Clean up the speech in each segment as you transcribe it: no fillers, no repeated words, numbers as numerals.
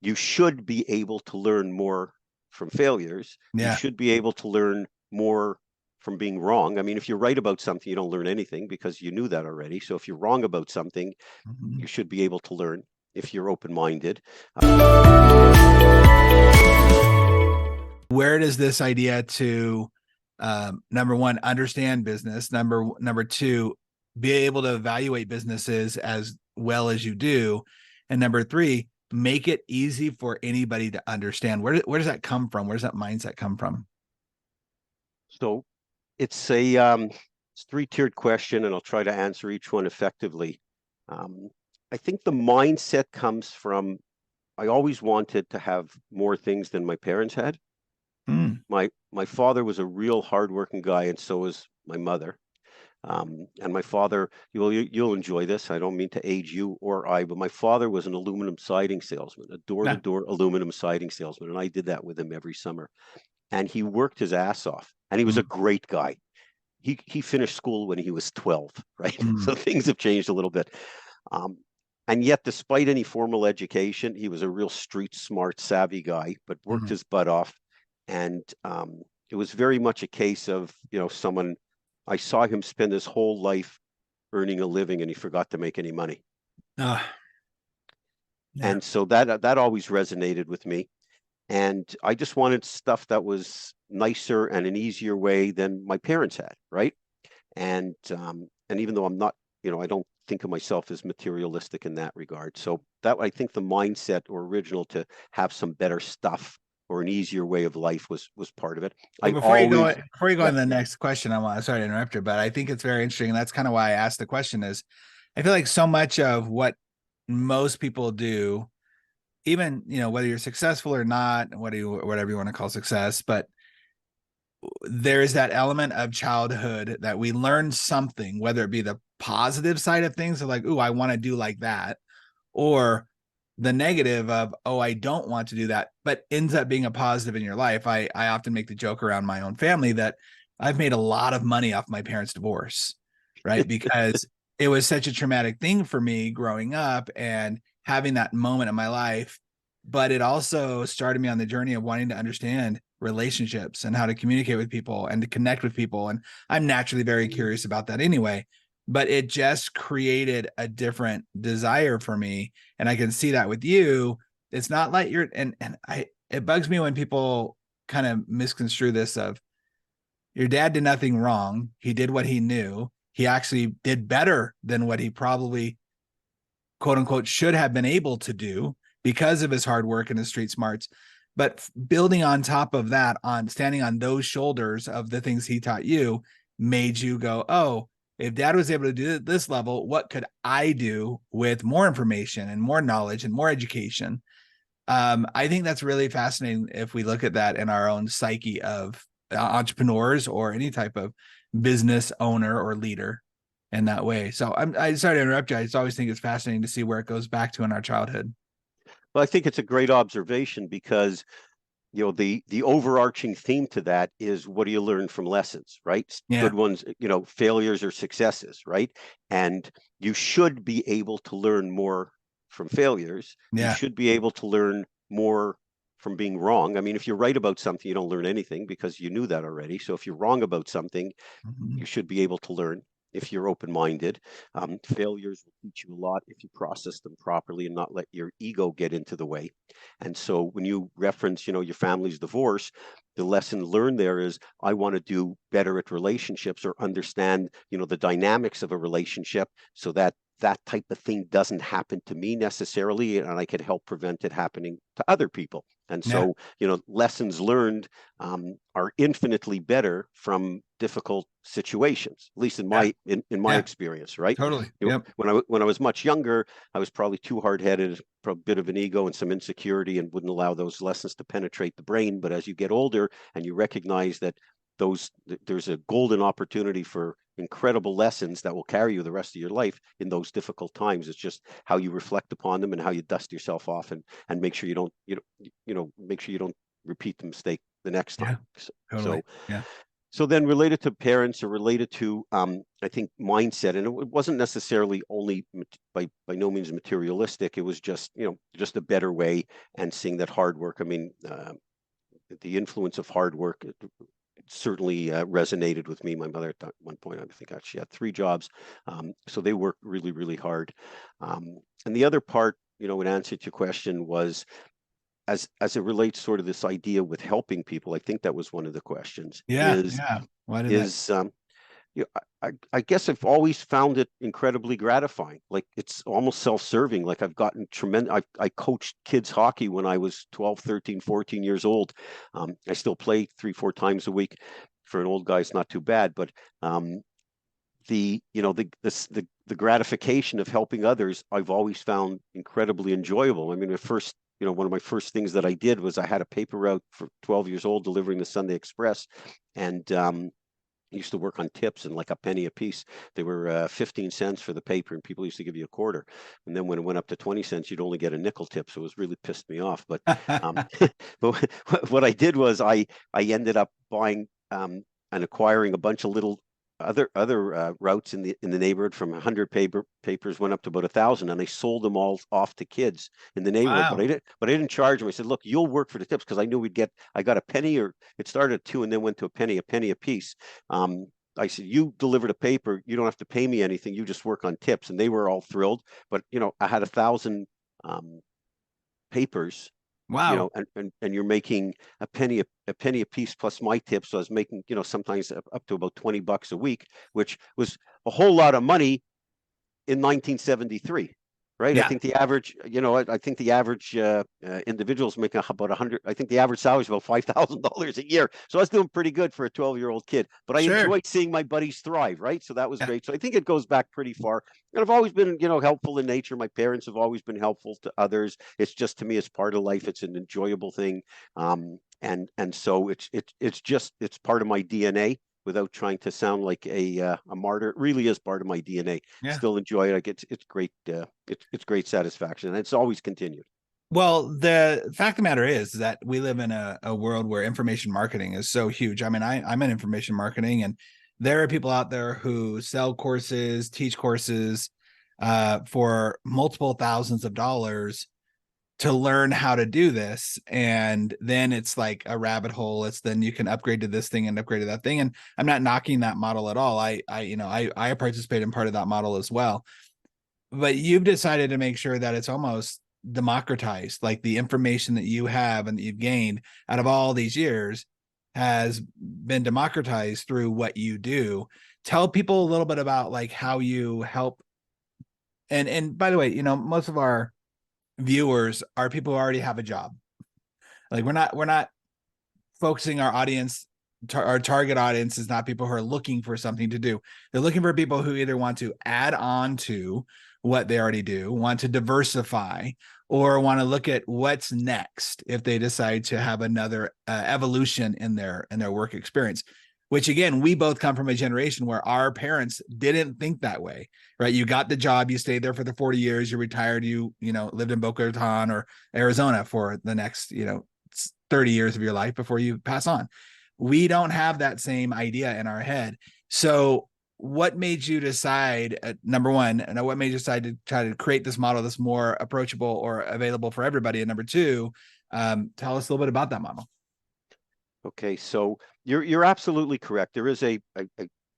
you should be able to learn more from failures. You Yeah. should be able to learn more from being wrong. I mean, if you're right about something, you don't learn anything because you knew that already. So if you're wrong about something, you Mhm. should be able to learn if you're open-minded. Where does this idea to number one, understand business, number two, be able to evaluate businesses as well as you do, and number three, make it easy for anybody to understand? Where does that come from? Where does that mindset come from? So it's a three-tiered question, and I'll try to answer each one effectively. Um, I think the mindset comes from I always wanted to have more things than my parents had. Mm, My father was a real hardworking guy, and so was my mother. And my father, you'll enjoy this. I don't mean to age you or I, but my father was an aluminum siding salesman, a yeah. door-to-door aluminum siding salesman, and I did that with him every summer. And he worked his ass off, and he was a Mm, great guy. He finished school when he was 12, right? mm, So things have changed a little bit. Um, and yet, despite any formal education, he was a real street smart, savvy guy, but worked mm. his butt off. And it was very much a case of, someone, I saw him spend his whole life earning a living and he forgot to make any money. Uh, yeah. And so that always resonated with me. And I just wanted stuff that was nicer and an easier way than my parents had, right? And even though I'm not, I don't think of myself as materialistic in that regard. So that I think the mindset or original to have some better stuff or an easier way of life was part of it. Well, I always, before you go yeah, on to the next question, sorry to interrupt you, but I think it's very interesting. And that's kind of why I asked the question is I feel like so much of what most people do, even, whether you're successful or not, whatever you want to call success, but there is that element of childhood that we learn something, whether it be the positive side of things, of like, ooh, I want to do like that, or the negative of, oh, I don't want to do that, but ends up being a positive in your life. I often make the joke around my own family that I've made a lot of money off my parents' divorce, right? Because it was such a traumatic thing for me growing up and having that moment in my life. But it also started me on the journey of wanting to understand relationships and how to communicate with people and to connect with people. And I'm naturally very curious about that anyway. But it just created a different desire for me, and I can see that with you. It's not like you're and I it bugs me when people kind of misconstrue this of your dad did nothing wrong. He did what he knew. He actually did better than what he probably quote unquote should have been able to do because of his hard work and his street smarts. But building on top of that, on standing on those shoulders of the things he taught you, made you go, oh, if dad was able to do it at this level, what could I do with more information and more knowledge and more education? I think that's really fascinating if we look at that in our own psyche of entrepreneurs or any type of business owner or leader in that way. So I sorry to interrupt you. I just always think it's fascinating to see where it goes back to in our childhood. well, I think it's a great observation because the overarching theme to that is what do you learn from lessons, right? Yeah. Good ones, failures or successes, right? And you should be able to learn more from failures. You Yeah. should be able to learn more from being wrong. I mean, if you're right about something, you don't learn anything because you knew that already. So if you're wrong about something, Mhm. you should be able to learn if you're open-minded. Failures will teach you a lot if you process them properly and not let your ego get into the way. And so when you reference, your family's divorce, the lesson learned there is I want to do better at relationships or understand, the dynamics of a relationship so that that type of thing doesn't happen to me necessarily, and I can help prevent it happening to other people. And Yeah. so, lessons learned are infinitely better from difficult situations, at least in Yeah. in my Yeah. experience, right? Totally. Yep. When I was much younger, I was probably too hard headed, a bit of an ego and some insecurity, and wouldn't allow those lessons to penetrate the brain. But as you get older and you recognize that there's a golden opportunity for incredible lessons that will carry you the rest of your life in those difficult times. It's just how you reflect upon them and how you dust yourself off and make sure you don't make sure you don't repeat the mistake the next Yeah. time. So Totally. Yeah. So then related to parents or related to, I think, mindset, and it wasn't necessarily only by no means materialistic. It was just, just a better way and seeing that hard work. I mean, the influence of hard work certainly resonated with me. My mother at one point, I think she had 3 jobs. So they worked really, really hard. And the other part, in answer to your question was, as it relates sort of this idea with helping people, I think that was one of the questions, Yeah, is yeah. Why did that? is I guess I've always found it incredibly gratifying. Like it's almost self-serving. Like I've gotten tremendous. I coached kids hockey when I was 12, 13, 14 years old. I still play 3, 4 times a week. For an old guy, it's not too bad. But the gratification of helping others, I've always found incredibly enjoyable. I mean, one of my first things that I did was I had a paper route for 12 years old delivering the Sunday Express, and I used to work on tips and like a penny a piece. They were 15 cents for the paper, and people used to give you a quarter. And then when it went up to 20 cents, you'd only get a nickel tip. So it was really pissed me off. But but what I did was I ended up buying and acquiring a bunch of little other routes in the neighborhood. From 100 papers went up to about 1,000, and I sold them all off to kids in the neighborhood. But Wow. I didn't charge them. I said, look, you'll work for the tips, because I knew I got a penny, or it started at 2 and then went to a penny a piece. um, I said, you delivered a paper, you don't have to pay me anything, you just work on tips. And they were all thrilled. But I had 1,000 um, papers, Wow. and you're making a penny a piece plus my tips. So I was making, sometimes up to about $20 a week, which was a whole lot of money in 1973, right? I Yeah, think the average, I think the average individuals make about 100. I think the average salary is about $5,000 a year. So I was doing pretty good for a 12-year-old kid. But I sure. enjoyed seeing my buddies thrive, right? So that was Yeah. great. So I think it goes back pretty far. And I've always been, helpful in nature. My parents have always been helpful to others. It's just, to me, it's part of life. It's an enjoyable thing. And so it's part of my DNA, without trying to sound like a martyr. It really is part of my DNA. Yeah. Still enjoy it. It's great. It's great satisfaction, and it's always continued. Well, the fact of the matter is that we live in a world where information marketing is so huge. I mean, I'm in information marketing, and there are people out there who sell courses, teach courses for multiple thousands of dollars to learn how to do this. And then it's like a rabbit hole. It's then you can upgrade to this thing and upgrade to that thing. And I'm not knocking that model at all. I participate in part of that model as well. But you've decided to make sure that it's almost democratized, like the information that you have and that you've gained out of all these years has been democratized through what you do. Tell people a little bit about like how you help. And by the way, most of our viewers are people who already have a job. Like we're not focusing our audience. Our target audience is not people who are looking for something to do. They're looking for people who either want to add on to what they already do, want to diversify, or want to look at what's next if they decide to have another evolution in their work experience. Which again, we both come from a generation where our parents didn't think that way, right? You got the job, you stayed there for the 40 years, you retired, you lived in Boca Raton or Arizona for the next 30 years of your life before you pass on. We don't have that same idea in our head. So what made you decide, number one, and what made you decide to try to create this model that's more approachable or available for everybody? And number two, tell us a little bit about that model. Okay, so you're absolutely correct. There is a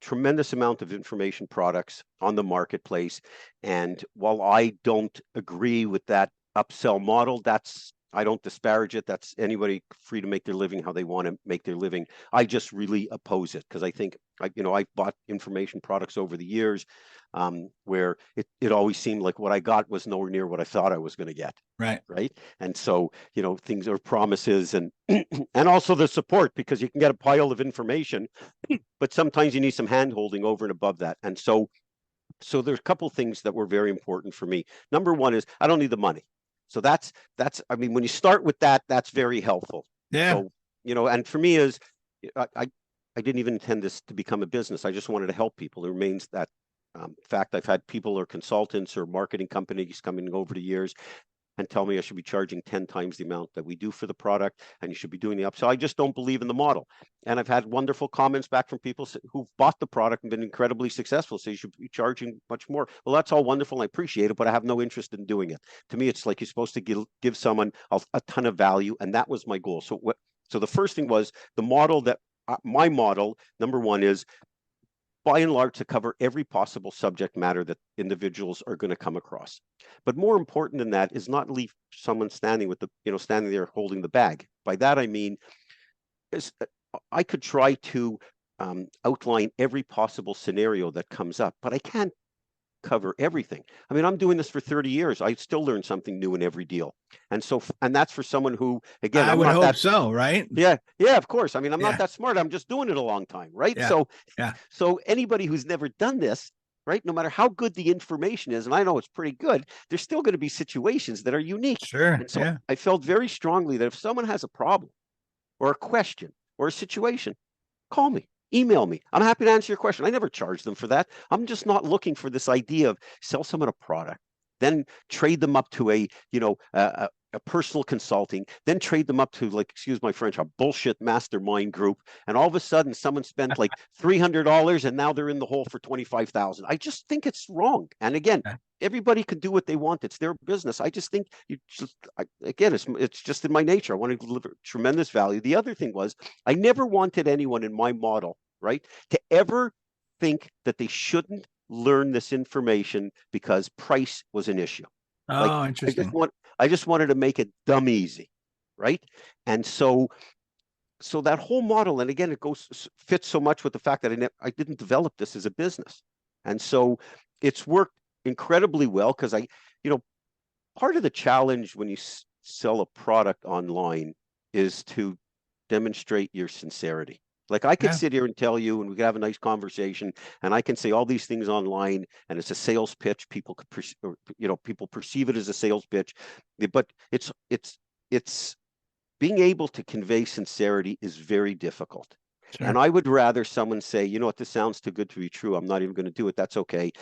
tremendous amount of information products on the marketplace, and while I don't agree with that upsell model, I don't disparage it. That's anybody free to make their living how they want to make their living. I just really oppose it, because I think I've bought information products over the years, where it always seemed like what I got was nowhere near what I thought I was going to get. Right. Right. And so, things are promises, and and also the support, because you can get a pile of information, but sometimes you need some hand holding over and above that. And so there's a couple of things that were very important for me. Number one is I don't need the money. So I mean, when you start with that, that's very helpful. Yeah. So, and for me is I didn't even intend this to become a business. I just wanted to help people. It remains that fact. I've had people or consultants or marketing companies coming over the years. and tell me I should be charging 10 times the amount that we do for the product, and you should be doing the upsell. I just don't believe in the model. And I've had wonderful comments back from people who've bought the product and been incredibly successful. So you should be charging much more. Well, that's all wonderful, and I appreciate it, but I have no interest in doing it. To me, it's like you're supposed to give someone a ton of value, and that was my goal. So the first thing was the model that my model, number one, is by and large to cover every possible subject matter that individuals are going to come across. But more important than that is not leave someone standing standing there holding the bag. By that I mean, I could try to outline every possible scenario that comes up, but I can't cover everything. I mean, I'm doing this for 30 years. I still learn something new in every deal. And that's for someone who, again, I I'm would not hope that. so, right? Yeah, of course. I mean, I'm not Yeah. that smart. I'm just doing it a long time, right? Yeah. So anybody who's never done this, right, no matter how good the information is, and I know it's pretty good, there's still going to be situations that are unique. Sure. And so Yeah. I felt very strongly that if someone has a problem or a question or a situation, call me, email me. I'm happy to answer your question. I never charge them for that. I'm just not looking for this idea of sell someone a product, then trade them up to a personal consulting, then trade them up to, like, excuse my French, a bullshit mastermind group. And all of a sudden someone spent like $300 and now they're in the hole for 25,000. I just think it's wrong. And again, everybody can do what they want. It's their business. I just think it's just in my nature. I want to deliver tremendous value. The other thing was I never wanted anyone in my model, right, to ever think that they shouldn't learn this information because price was an issue. Oh, interesting. I just wanted to make it dumb easy, right? And so that whole model, and again, it fits so much with the fact that I didn't develop this as a business, and so it's worked incredibly well because part of the challenge when you sell a product online is to demonstrate your sincerity. Like I could sit here and tell you, and we could have a nice conversation, and I can say all these things online, and it's a sales pitch. People could, people perceive it as a sales pitch, but it's being able to convey sincerity is very difficult. Sure. And I would rather someone say, you know what, this sounds too good to be true. I'm not even going to do it. That's okay.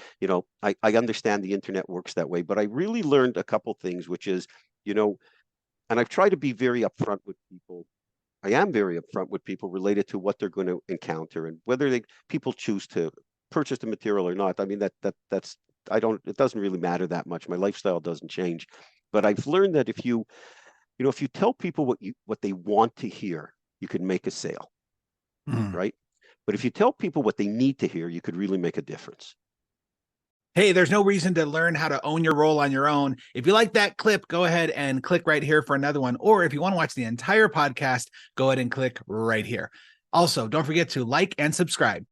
I understand the internet works that way, but I really learned a couple things, which is, and I've tried to be very upfront with people. I am very upfront with people related to what they're going to encounter and whether people choose to purchase the material or not. I mean, it doesn't really matter that much. My lifestyle doesn't change, but I've learned that if you tell people what they want to hear, you can make a sale, right? But if you tell people what they need to hear, you could really make a difference. Hey, there's no reason to learn how to own your role on your own. If you like that clip, go ahead and click right here for another one. Or if you want to watch the entire podcast, go ahead and click right here. Also, don't forget to like and subscribe.